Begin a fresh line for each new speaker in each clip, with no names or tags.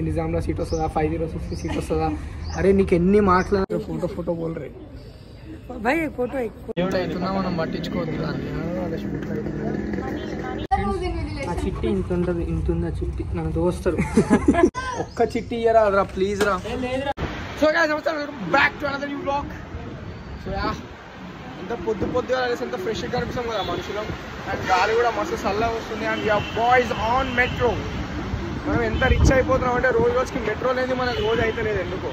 నిజాంలో seat వస్తుందా, 506 seat వస్తుందా? అరే నీకు ఎన్ని మాటలు ఫోటో బోల్ రే భాయ్, ఫోటో అవుతున్నా మనం పట్టించుకోవద్దు. ఆ చిట్టి ఇంత ఉంటుంది, ఇంత ఉంది ఆ చిట్టి, నన్ను దోస్తారు. ఒక్క చిట్టి ఇయ్యరా రా ప్లీజ్ రా. So back to another new blog. So ఎంత పొద్దుగా ఎంత ఫ్రెష్గా కనిపిస్తాం కదా మనుషులం. అండ్ గాలి కూడా మస్తు చల్లగా వస్తుంది. And your boys on metro. మనం ఎంత రిచ్ అయిపోతున్నాం అంటే రోజుకి మెట్రో అనేది మనకు రోజు అయితే లేదు. ఎందుకు?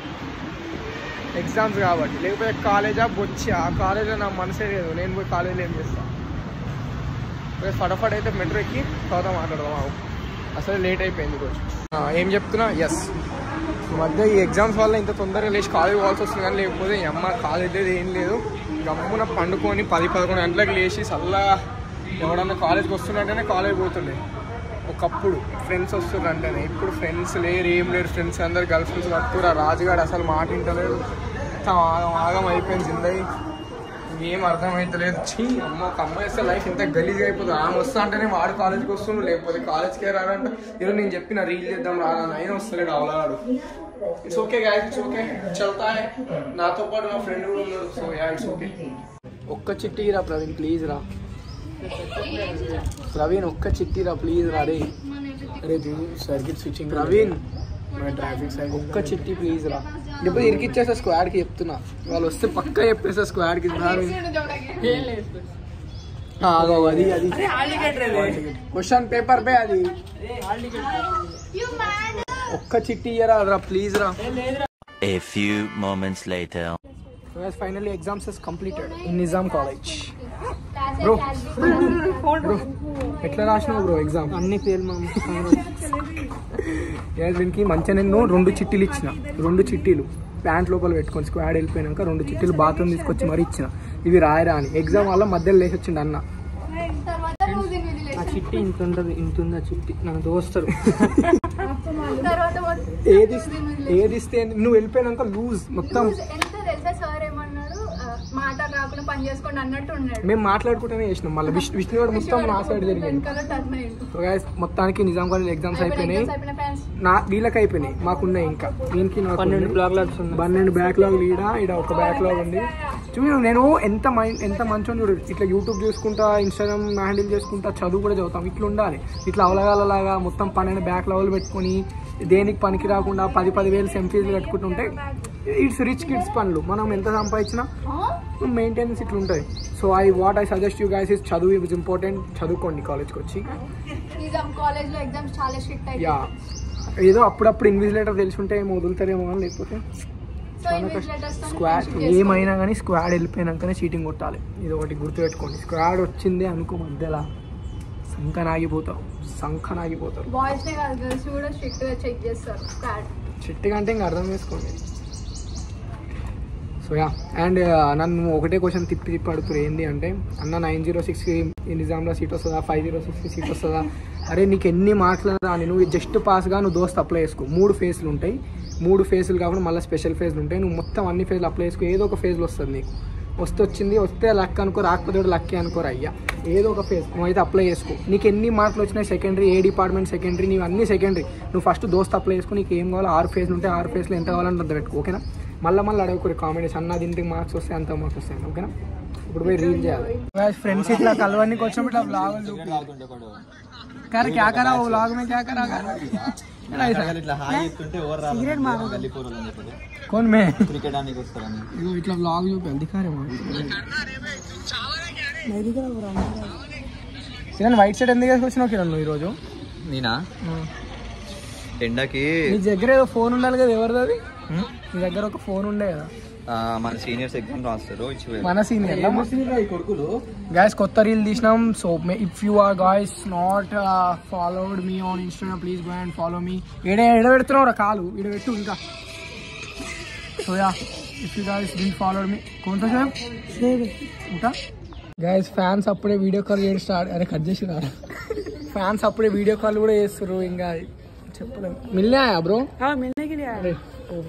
ఎగ్జామ్స్ కాబట్టి. లేకపోతే కాలేజా బొచ్చి, ఆ కాలేజ్లో నా మనసే లేదు. నేను పోయి కాలేజీలో ఏం చేస్తాను? ఫటాఫట్ అయితే మెట్రో ఎక్కి తర్వాత మాట్లాడదాం. అసలు లేట్ అయిపోయింది రోజు. ఏం చెప్తున్నా, ఎస్ ఈ మధ్య ఈ ఎగ్జామ్స్ వల్ల ఇంత తొందరగా లేచి కాలేజ్ పోవాల్సి వస్తుంది. కానీ లేకపోతే అమ్మ కాలేజ్ లేదు, ఏం లేదు. గమ్మున పండుకొని 10-11 గంటలకు లేచి చల్లగా ఎవడన్నా కాలేజ్కి వస్తుందంటేనే కాలేజ్ పోతుండే. ఒకప్పుడు ఫ్రెండ్స్ వస్తుందంటేనే. ఇప్పుడు ఫ్రెండ్స్ లేరు, ఏం లేరు. ఫ్రెండ్స్ అందరు గర్ల్ ఫ్రెండ్స్ పట్టుకురా. రాజుగాడు అసలు మాట వింటలేదు. ఆగం అయిపోయింది జిందగీ. ఏం అర్థమవుతలేదు. అమ్మ ఒక అమ్మాయి వస్తే లైఫ్ ఇంత గలీజ్గా అయిపోతుంది. ఆమె వస్తా అంటేనే వాడు కాలేజ్కి వస్తుండు, లేకపోతే కాలేజ్కే రాడంట. ఈరోజు నేను చెప్పిన రీల్ చేద్దాం రాను, అయినా వస్తలేడు అవలాడు. It's okay guys, it's okay, చల్తా. నాతో పాటు నా ఫ్రెండ్ కూడా ఉన్నాడు. So it's okay. ఒక్క చిట్టి రా ప్రవీణ్ ప్లీజ్ రా. ప్రవీణ్ ఒక్క చిట్టి రా ప్లీజ్ రా. రే అరే circuit switching. Praveen traffic side ఒక్క చిట్టి ప్లీజ్ రా. ఇప్పుడు ఇరికిచ్చేస్తా స్క్వాడ్కి చెప్తున్నా. వాళ్ళు వస్తే పక్కా చెప్పేస్తా స్క్వాడ్కి. అది క్వశ్చన్ పేపర్ పే అది. ఒక్క చిట్టి ఇయ్యరా రా ప్లీజ్ రా.
A few moments later.
Finally exams is completed in Nizam College. Bro ఎట్లా రాసినావు బ్రో ఎగ్జామ్? అన్ని ఫెయిల్ మా. దీనికి మంచిగా నేను 2 చిట్టీలు ఇచ్చిన. 2 చిట్టీలు ప్యాంట్ లోపల పెట్టుకొని స్క్వాడ్ వెళ్ళిపోయినాక 2 చిట్టీలు బాత్రూమ్ తీసుకొచ్చి మరీ ఇచ్చిన. ఇవి రాయరా అని. ఎగ్జామ్ వల్ల మధ్యలో లేచి వచ్చిండు అన్న. ఆ చిట్టి ఇంత ఉంటుంది, ఇంత ఉంది ఆ చిట్టి, నన్ను దోస్తారు. ఏది ఇస్తే నువ్వు వెళ్ళిపోయినాక లూజ్ మొత్తం. మేము మాట్లాడుకుంటూనే చేసినాం. మళ్ళీ విష్ణుగాడు మొత్తం నా సైడ్ జరిగింది. మొత్తానికి నిజాం కాలేజ్ ఎగ్జామ్స్ అయిపోయినాయి. వీళ్ళకి అయిపోయినాయి, మాకున్నాయి ఇంకా. దీనికి 12 బ్యాక్లాగ్ ఈడ ఒక బ్యాక్లాగ్ ఉంది. చూడు నేను ఎంత మంచిగా చూడు. ఇట్లా యూట్యూబ్ చూసుకుంటా, ఇన్స్టాగ్రామ్ హ్యాండిల్ చేసుకుంటా, చదువు కూడా చదువుతాం. ఇట్లా ఉండాలి. ఇట్లా అవలగాలలాగా మొత్తం 12 బ్యాక్లాగ్లు పెట్టుకొని దేనికి పనికి రాకుండా 10,000 సెంఫీజులు కట్టుకుంటుంటే ఇట్స్ రిచ్ కిడ్స్ పనులు. మనం ఎంత సంపాదించినా మెయింటెనెన్స్ ఇట్లా ఉంటుంది. So what I suggest you guys is చదువు ఇస్ ఇంపార్టెంట్. చదువుకోండి కాలేజ్కి వచ్చి. యా ఏదో అప్పుడప్పుడు ఇన్విజిలేటర్ తెలుసుంటే ఏమో వదులుతారేమో అని. లేకపోతే స్క్వాడ్ ఏమైనా కానీ స్క్వాడ్ వెళ్ళిపోయినాకనే చీటింగ్ కొట్టాలి. ఇది ఒకటి గుర్తుపెట్టుకోండి. స్క్వాడ్ వచ్చింది అనుకో మధ్యలో సంఖనాగిపోతారు. చిట్టిగా అంటే ఇంకా అర్థం చేసుకోండి. సో అండ్ నన్ను ఒకటే క్వశ్చన్ తిప్పి అడుగుతారు. ఏంటి అంటే అన్న 906కి నిజాంలో సీట్ వస్తుందా, 506 సీట్ వస్తుందా? అరే నీకు ఎన్ని మాటలు నువ్వు జస్ట్ పాస్గా నువ్వు దోస్త్ అప్లై చేసుకో. 3 ఫేజ్లు ఉంటాయి. 3 ఫేజ్లు కాకుండా మళ్ళీ స్పెషల్ ఫేజ్లు ఉంటాయి. నువ్వు మొత్తం అన్ని ఫేజ్లు అప్లై చేసుకో. ఏదో ఒక ఫేజ్లో వస్తుంది నీకు. వస్తే లక్ అనుకో, రాకపోతే లక్కీ అనుకోరు. అయ్యా ఏదో ఒక ఫేజ్ నువ్వైతే అప్లై చేసుకో. నీకు ఎన్ని మార్కులు వచ్చినాయి సెకండరీ, ఏ డిపార్ట్మెంట్ సెకండరీ, నీవు అన్ని సెకండరీ. నువ్వు ఫస్ట్ దోస్త్ అప్లై చేసుకో. నీకు ఏం కావాలో 6 ఫేజ్లు ఉంటాయి. 6 ఫేజ్లో ఎంత కావాలని అంత పెట్టుకో. ఓకేనా? మళ్ళీ అడగకూడదు కామెంట్స్. అన్న దీనికి మార్క్స్ వస్తాయి, అంత మార్క్స్ వస్తాయి. ఓకేనా? ఇప్పుడు పోయి రీల్ చేయాలి. ఫ్రెండ్స్ ఇట్లా కలవడానికి వచ్చినప్పుడు ఇట్లా బ్లాగ్ క్యా కరా బ్లాగ్ మే క్యా కరా कौन मैं क्रिकेट आने को इतना व्लॉग दिखा रहे కిరణ్ వైట్ షర్ట్ ఎందుకు వేసుకొచ్చినావు కిరణ్ నువ్వు ఈరోజు?
నేనా ఎండకి.
నీ దగ్గర ఏదో ఫోన్ ఉండాలి కదా, ఎవరిది అది? నీ దగ్గర ఒక ఫోన్ ఉండే కదా.
మన సీనియర్స్ ఎగ్జామ్ రాస్తారు.
మన సీనియర్ కొడుకులు గాయస్ కొత్త రీల్ తీసినాం. So if you are guys not followed me on Instagram please go and follow me. ఎడ పెడుతున్నావు రా కాలు, ఇడ పెట్టు ఇంకా. So yeah if you guys didn't follow me కొంత ఇంకా गाइस फैंस అప్పుడే వీడియో కాల్ చేయడం స్టార్ట్. అరే కట్ చేసిరా. फैंस అప్పుడే వీడియో కాల్ కూడా చేస్తారు. ఇంకా చెప్పలేం. मिलने आया ब्रो? हां मिलने के लिए आया. अरे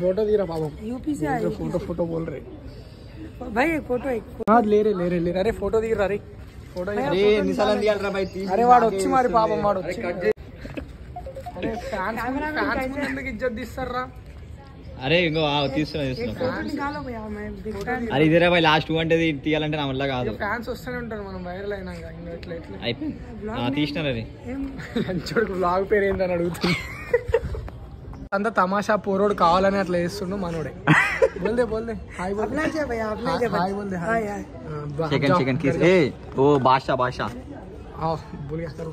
फोटो दी रहा बाबू यूपी से आया. फोटो बोल रहे भाई. एक फोटो हां ले रहे. अरे फोटो दी रहा. अरे फोटो अरे निसालन दिया रा भाई. अरे వాడు వచ్చి మరి పాపం వాడు వచ్చి అరే ఫ్యాన్స్ ఎందుకు ఇజ్జత్ తీస్తారా?
అరే ఇంకో తీస్తున్నా అరే ఇదేరా భాయ్ లాస్ట్ అంటే తీయాలంటే నా వల్ల కాదు.
ఫ్యాన్స్ వస్తూనే ఉంటారు మనం వైరల్ అయినాక. ఇంకా ఎట్లా
అయిపోయింది తీసినారు. అది
లంచోడుకు బ్లాగ్ పేరు ఏందని అడుగుతుంది. అంత తమాషా పోరోడు కావాలని అట్లా చేస్తుండు మనోడే. బోల్దే బోల్దే హాయ్ బోల్దే హాయ్ బోల్దే హాయ్
చికెన్ కిస్ ఏ ఓ బాషా
आओ बोल गया करो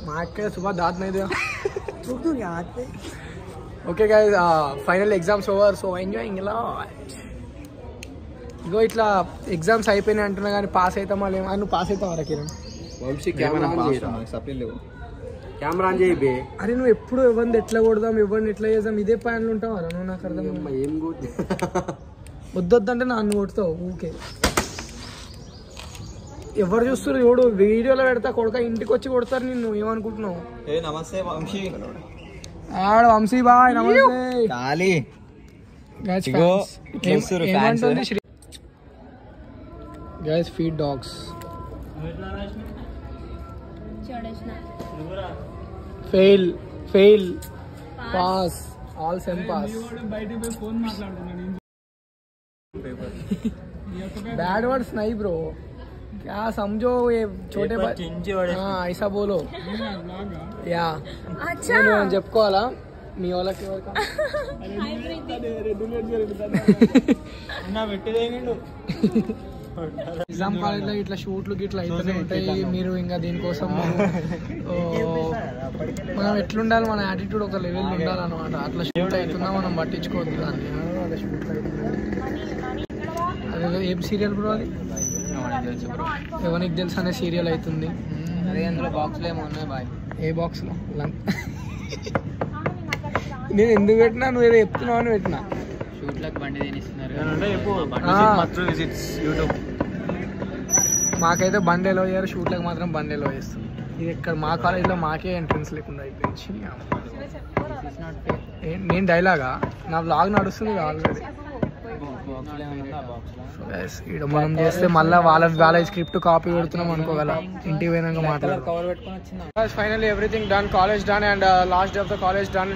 मार के सुबह दांत नहीं दिया छूट दूंगा हाथ पे. Okay guys final exams over. So enjoying ఇలా ఇగో ఇట్లా ఎగ్జామ్స్ అయిపోయినాయి అంటున్నా కానీ పాస్ అవుతామా లేమా? నువ్వు పాస్ అవుతావా కిరణ్?
కెమెరా ఆన్ చేయి బే.
అరే నువ్వు ఎప్పుడు ఎవరిని ఎట్లా కొడదాం ఎవరిని ఎట్లా చేద్దాం ఇదే ప్లాన్లు ఉంటావా నువ్వు? నాకు అర్థం
ఏం
వద్దొద్దంటే నన్ను కొడతావు ఊకే. ఎవరు చూస్తారు చూడు వీడియోలో పెడతా కొడుక ఇంటికి వచ్చి కొడతారు నిన్ను. ఏమనుకుంటున్నావు?
నమస్తే వంశీ.
ఆడ వంశీ బాయ్ నమస్తే. Guys feed dogs. Fail pass all sem pass. Bad words नहीं ब्रो, क्या समझो ये छोटे ऐसा बोलो या. अच्छा నేను చెప్పుకోవాలా మీ వాళ్ళకి నిజాం కాలేజ్లో ఇట్లా షూట్లు గిట్లా అయితేనే ఉంటాయి. మీరు ఇంకా దీనికోసం మనం ఎట్లుండాలి, మన యాటిట్యూడ్ ఒక లెవెల్ ఉండాలన్నమాట. అట్లా షూట్ అవుతున్నా మనం పట్టించుకోవద్దు దాన్ని. అట్లా షూట్ అవుతుంది. అదే ఏం సీరియల్ బ్రో అది? ఎవరికి తెలుసు అనే సీరియల్ అవుతుంది.
అదే అందులో బాక్స్లో ఏమో ఉన్నాయి బాయ్.
ఏ బాక్స్లో? నేను ఎందుకు పెట్టినా నువ్వు ఏదో చెప్తున్నావు అని పెట్టినా.
షూట్లకు బండి తినిస్తున్నారు.
మాకైతే బండి ఎలా అయ్యారు, షూట్లకు మాత్రం బండి ఎలా చేస్తుంది. ఇది ఇక్కడ మా కాలేజ్లో మాకే ఎంట్రన్స్ లేకుండా అయిపోయింది. నేను డైలాగా నా బ్లాగ్ నడుస్తుంది ఆల్రెడీ. ఇక్కడ మనం చేస్తే మళ్ళీ వాళ్ళ స్క్రిప్ట్ కాపీ పెడుతున్నాం అనుకోగల. ఇంటికి పోయినాక మాట్లాడాలి. Finally everything done, college done and last day of the college done.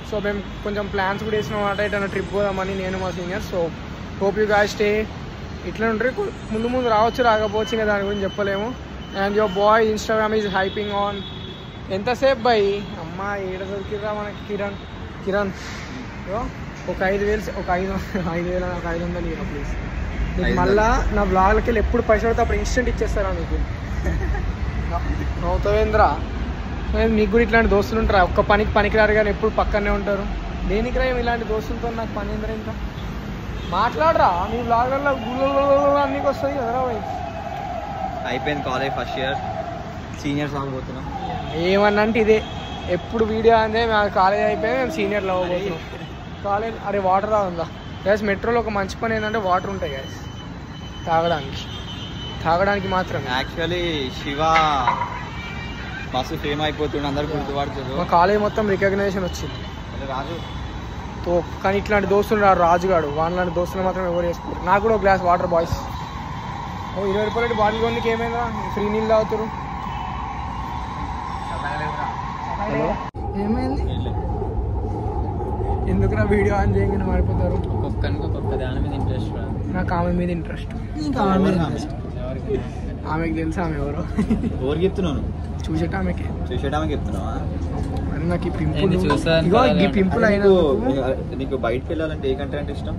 So మేము కొంచెం ప్లాన్స్ కూడా వేసినాం అన్నమాట. ఇట్లా ట్రిప్ పోదామని నేను మా seniors. So hope you guys stay. ఇట్లా ఉంటారు ముందు రావచ్చు రాకపోవచ్చు, ఇంకా దాని గురించి చెప్పలేము. And your boy Instagram is hyping on. ఎంతసేపు బై అమ్మ ఏడ దొరికిరా మనకి కిరణ్ ఒక 5,000 ఒక 5,000 నాకు 500 ఇవ్వ ప్లీజ్. నీకు మళ్ళా నా బ్లాగ్లకి వెళ్ళి ఎప్పుడు పైసలు పడితే అప్పుడు ఇన్స్టెంట్ ఇచ్చేస్తారా నీకు? నవ్వుతావేంద్రా? నీకు కూడా ఇట్లాంటి దోస్తులు ఉంటారా? ఒక్క పనికి పనికిరారు కానీ ఎప్పుడు పక్కనే ఉంటారు. దేనికి రా ఇలాంటి దోస్తులతో నాకు పని ఏంద్రా? ఇంకా మాట్లాడరా నీ బ్లాగ్లలో గుళ్ళు అన్నీ వస్తాయి కదరా.
అయిపోయింది కాలేజ్ ఫస్ట్ ఇయర్, సీనియర్స్ అవ్వబోతున్నాం.
ఏమన్నా అంటే ఇదే ఎప్పుడు వీడియో అంటే మా కాలేజ్ అయిపోయి మేము సీనియర్లు అవ్వబోతున్నాం. కాలేజ్ అరే వాటర్ రాదా గ్యాస్? మెట్రోలో ఒక మంచి పని ఏంటంటే వాటర్ ఉంటాయి గ్యాస్ తాగడానికి మాత్రం.
యాక్చువల్లీ శివ బస్సు ఫేమ్ అయిపోతుండే, అందరు గుర్తుపడుతుంది.
మా కాలేజ్ మొత్తం రికగ్నైజేషన్ వచ్చింది
రాజు
తో. కానీ ఇట్లాంటి దోస్తులు రాజుగాడు వాళ్ళంటి దోస్తులు మాత్రం ఎవరు చేసుకుంటారు. నాకు కూడా ఒక గ్లాస్ వాటర్ బాయ్స్. 20 రూపాయలు బాటిల్ కొనికి ఏమైందా? ఫ్రీ నీళ్ళు తాగుతారు. ఏమైంది? ఎందుకురా వీడియో ఆన్ చేయగానే మారిపోతారు?
ఒక్కొక్కరికి ఒక్కొక్క దాని మీద ఇంట్రెస్ట్.
నాకు ఆమె మీద ఇంట్రెస్ట్. ఆమెకు తెలుసు ఆమె ఎవరు.
ఎవరికి చెప్తున్నాను?
చూసేటామెకి
చెప్తున్నావా?
నాకు ఈ పింపుల్ ఇగో ఈ పింపుల్ అయినా
నీకు బయటకు వెళ్ళాలంటే ఏ కంట్రీ అంటే ఇష్టం?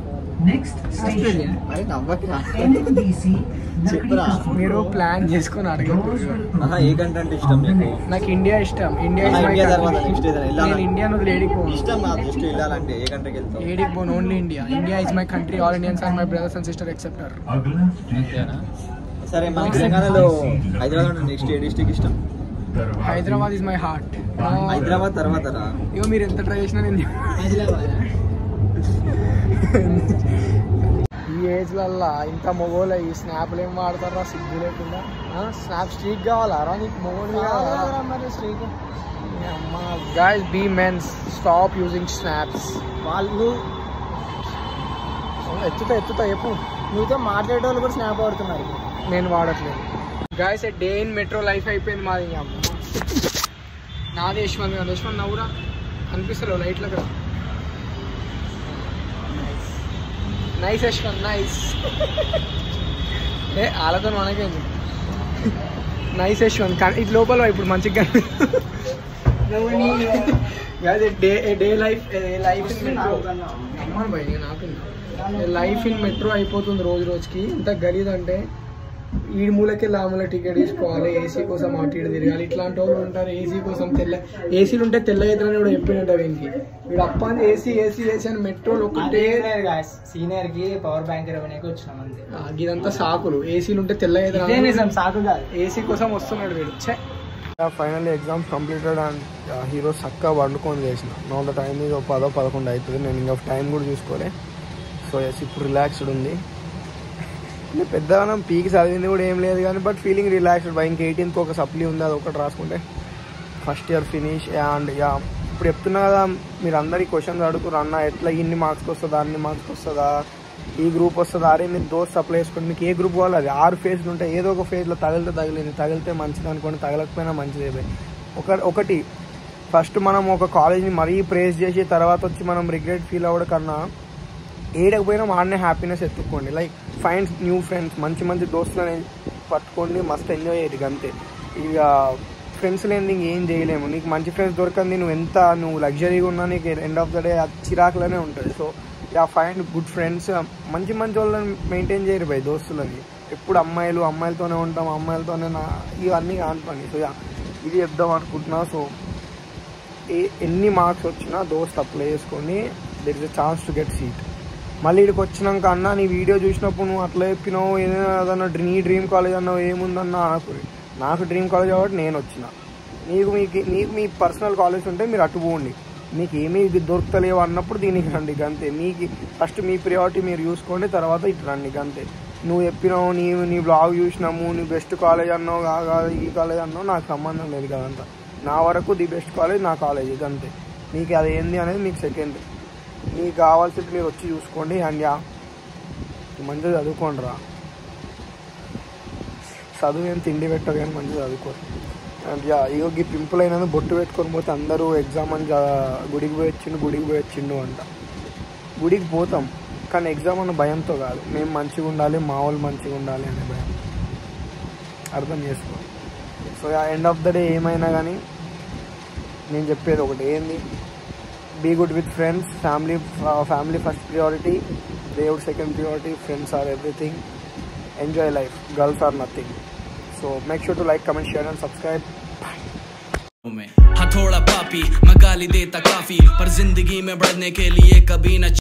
మీరు ప్లాన్ చేసుకొని అడగండి.
ఏ కంట్రీ అంటే ఇష్టం నీకు?
నాకు ఇండియా ఇష్టం. ఇండియా ఇండియా లేడీకి పోను. లేడీకి పోను, only India. India is my country. All Indians are my brothers and sister except her.
సరే మన తెలంగాణలో హైదరాబాద్ నెక్స్ట్ ఏ డిస్ట్రిక్ట్ ఇష్టం?
Hyderabad is my heart.
Hyderabad తర్వాత
ఇగో మీరు ఎంత ట్రై చేసినా నేను ఈ ఏజ్లల్లా ఇంత మొగోలు ఈ స్నాప్లు ఏం వాడతారా సిగ్గు లేకుండా? స్నాప్ స్ట్రీక్ కావాలా నీకు? మొగోలు మరి స్ట్రీక్. అమ్మా guys be mens, stop using snaps. వాళ్ళు ఎత్తుతా చెప్పు. నువ్వుతో మాట్లాడే వాళ్ళు కూడా స్నాప్ వాడుతున్నారు. నేను వాడట్లేదు. Guys day in metro life అయిపోయింది మాది. నాది యశ్వంత్ కాదు. యశ్వంత్ నవ్వురా అనిపిస్తలేవు లైట్ల కదా. Nice Yashwant nice. వాళ్ళతో మనకేంది నైస్ యశ్వంత్. కానీ ఇటు లోపల ఇప్పుడు మంచిగా డే లైఫ్ ఇన్ మెట్రో అమ్మాను భయ నాకు లైఫ్ ఇన్ మెట్రో అయిపోతుంది రోజు రోజుకి. ఇంత గలీజ్ అంటే ఈ మూలకి లాముల టికెట్ తీసుకోవాలి, ఏసీ కోసం అటు ఇటు తిరగాలి. ఇట్లాంటి వాళ్ళు ఉంటారు ఏసీ కోసం. ఏసీలు ఉంటే తెల్ల ఎదురని కూడా చెప్పినట్టు వీనికి. వీడు అప్ప ఏసీ ఏసీ ఏసీ అని మెట్రోలు ఒకటే
సీనియర్ కి పవర్ బ్యాంక్ ఇవ్వడానికి వచ్చినాం అంతే.
ఇదంతా సాకులు. ఏసీలు ఉంటే తెల్ల ఎదురు
సాకు కాదు,
ఏసీ కోసం వస్తున్నాడు వీడు. Finally exams completed and hero చక్కగా వండుకొని చేసిన. నో ద టైం ఇది 10-11 అవుతుంది. నేను ఇంకా టైం కూడా చూసుకోలే. సో ఎస్ ఇప్పుడు రిలాక్స్డ్ ఉంది. పెద్దగా పీకి చదివింది కూడా ఏం లేదు కానీ బట్ ఫీలింగ్ రిలాక్స్డ్. బై ఇంక 18th ఒక సప్లీ ఉంది, అది ఒకటి రాసుకుంటే first year finish. And yeah ఇప్పుడు చెప్తున్నా కదా, మీరు అందరి క్వశ్చన్స్ అడుగుతారు అన్న ఎట్లా ఇన్ని మార్క్స్కి వస్తుందా, అన్ని మార్క్స్కి వస్తుందా, ఈ గ్రూప్ వస్తుందా. అరే మీరు దోస్త్ అప్లై చేసుకోండి, మీకు ఏ గ్రూప్ కావాలి. అది 6 ఫేజ్లు ఉంటాయి. ఏదో ఒక ఫేజ్లో తగిలితే మంచిది అనుకోండి, తగలకపోయినా మంచిదే. ఒకటి ఫస్ట్ మనం ఒక కాలేజ్ని మరీ ప్రేజ్ చేసి తర్వాత వచ్చి మనం రిగ్రెట్ ఫీల్ అవ్వడం కన్నా ఏడకపోయినా ఆడనే హ్యాపీనెస్ ఎత్తుక్కోండి. లైక్ ఫైండ్ న్యూ ఫ్రెండ్స్, మంచి మంచి దోస్తులని పట్టుకోండి, మస్తు ఎంజాయ్ అయ్యేది అంతే. ఇక ఫ్రెండ్స్ లేని ఏం చేయలేము. నీకు మంచి ఫ్రెండ్స్ దొరకంది నువ్వు లగ్జరీగా ఉన్నా నీకు ఎండ్ ఆఫ్ ద డే చిరాకులోనే ఉంటుంది. So yeah find good friends. మంచి వాళ్ళని మెయింటైన్ చేయరు బై దోస్తులని. ఎప్పుడు అమ్మాయిలతోనే ఉంటాం, అమ్మాయిలతోనే ఇవన్నీ కాని పని. సో యా ఇది చెప్దాం అనుకుంటున్నా. సో ఎన్ని మార్క్స్ వచ్చినా దోస్త్ అప్లై చేసుకొని there is a chance to get seat. మళ్ళీ ఇక్కడికి వచ్చినాక అన్న నీ వీడియో చూసినప్పుడు నువ్వు అట్లా చెప్పినావు, ఏదైనా నీ డ్రీమ్ కాలేజ్ అన్నావు, ఏముందన్నా అనుకుని. నాకు డ్రీమ్ కాలేజ్ కాబట్టి నేను వచ్చిన. నీకు మీ పర్సనల్ కాలేజ్ ఉంటే మీరు అటు పోండి. మీకు ఏమీ దొరుకుతలేవు అన్నప్పుడు దీనికి రండి అంతే. మీకు ఫస్ట్ మీ ప్రియారిటీ మీరు చూసుకోండి, తర్వాత ఇటు రండి అంతే. నువ్వు చెప్పినావు, నీ బ్లాగ్ చూసినాము, నీ బెస్ట్ కాలేజ్ అన్నావు, కాదు ఈ కాలేజ్ అన్నావు, నాకు సంబంధం లేదు కదంతా. నా వరకు ది బెస్ట్ కాలేజ్ నా కాలేజ్ ఇదంతే. మీకు అది ఏంది అనేది మీకు సెకండ్. మీకు కావాల్సింది మీరు వచ్చి చూసుకోండి. అండ్ యా మంచిగా చదువుకోండి రా. చదువు ఏం తిండి పెట్టదు కానీ మంచిగా చదువుకోండి. అండ్ యా ఇగో ఈ పింపుల్ అయినా బొట్టు పెట్టుకొని పోతే అందరూ ఎగ్జామ్ అని గుడికి పోయి వచ్చిండు అంట. గుడికి పోతాం కానీ ఎగ్జామ్ అన్న భయంతో కాదు, మేము మంచిగా ఉండాలి, మా వాళ్ళు మంచిగా ఉండాలి అనే భయం. అర్థం చేసుకో. So end of the day ఏమైనా కానీ నేను చెప్పేది ఒకటి ఏంది, be good with friends. Family first priority, దేవుడు second priority, friends are everything. Enjoy life, girls are nothing. So make sure to like, comment, share and subscribe.
हाँ थोड़ा पापी मैं गाली देता काफी, पर जिंदगी में बढ़ने के लिए कभी न